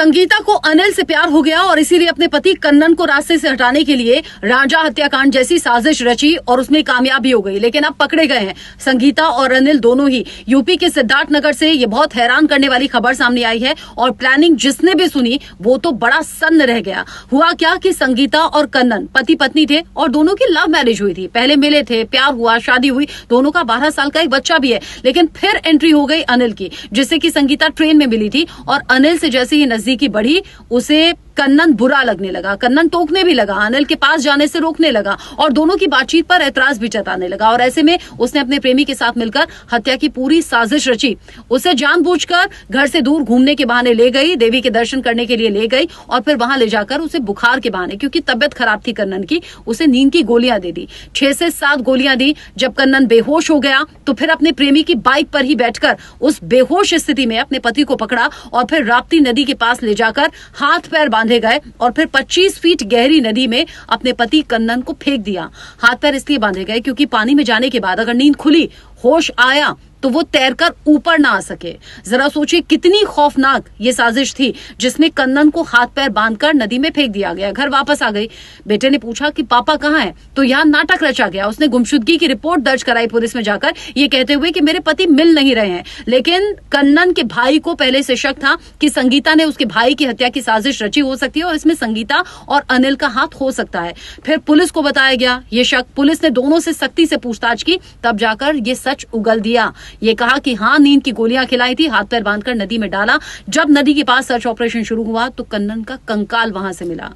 संगीता को अनिल से प्यार हो गया और इसीलिए अपने पति कन्नन को रास्ते से हटाने के लिए राजा हत्याकांड जैसी साजिश रची और उसमें कामयाबी हो गई। लेकिन अब पकड़े गए हैं संगीता और अनिल दोनों ही। यूपी के सिद्धार्थनगर से ये बहुत हैरान करने वाली खबर सामने आई है और प्लानिंग जिसने भी सुनी वो तो बड़ा सन्न रह गया। हुआ क्या कि संगीता और कन्नन पति पत्नी थे और दोनों की लव मैरिज हुई थी। पहले मिले थे, प्यार हुआ, शादी हुई, दोनों का 12 साल का एक बच्चा भी है। लेकिन फिर एंट्री हो गई अनिल की, जिससे कि संगीता ट्रेन में मिली थी और अनिल से जैसे ही नजदीकी बढ़ी उसे कन्नन बुरा लगने लगा। कन्नन टोकने भी लगा, अनिल के पास जाने से रोकने लगा और दोनों की बातचीत पर ऐतराज भी जताने लगा। और ऐसे में उसने अपने प्रेमी के साथ मिलकर हत्या की पूरी साजिश रची। उसे जानबूझकर घर से दूर घूमने के बहाने ले गई, देवी के दर्शन करने के लिए ले गई और फिर वहां ले जाकर उसे बुखार के बहाने, क्योंकि तबियत खराब थी कन्नन की, उसे नींद की गोलियां दे दी। 6 से 7 गोलियां दी। जब कन्नन बेहोश हो गया तो फिर अपने प्रेमी की बाइक पर ही बैठकर उस बेहोश स्थिति में अपने पति को पकड़ा और फिर राप्ती नदी के पास ले जाकर हाथ पैर बांधे गए और फिर 25 फीट गहरी नदी में अपने पति कन्नन को फेंक दिया। हाथ पैर इसलिए बांधे गए क्योंकि पानी में जाने के बाद अगर नींद खुली, होश आया तो वो तैरकर ऊपर ना आ सके। जरा सोचिए कितनी खौफनाक ये साजिश थी, जिसमें कन्नन को हाथ पैर बांधकर नदी में फेंक दिया गया। घर वापस आ गई। बेटे ने पूछा कि पापा कहाँ हैं, तो यहाँ नाटक रचा गया। उसने गुमशुदगी की रिपोर्ट दर्ज कराई पुलिस में जाकर, ये कहते हुए कि मेरे पति मिल नहीं रहे हैं। लेकिन कन्नन के भाई को पहले से शक था कि संगीता ने उसके भाई की हत्या की साजिश रची हो सकती है और इसमें संगीता और अनिल का हाथ हो सकता है। फिर पुलिस को बताया गया ये शक। पुलिस ने दोनों से सख्ती से पूछताछ की, तब जाकर ये सच उगल दिया। ये कहा कि हाँ, नींद की गोलियां खिलाई थी, हाथ पैर बांधकर नदी में डाला। जब नदी के पास सर्च ऑपरेशन शुरू हुआ तो कन्नन का कंकाल वहां से मिला।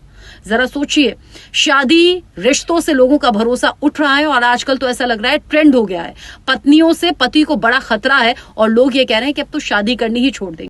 जरा सोचिए, शादी रिश्तों से लोगों का भरोसा उठ रहा है और आजकल तो ऐसा लग रहा है ट्रेंड हो गया है। पत्नियों से पति को बड़ा खतरा है और लोग ये कह रहे हैं कि अब तो शादी करनी ही छोड़ देंगे।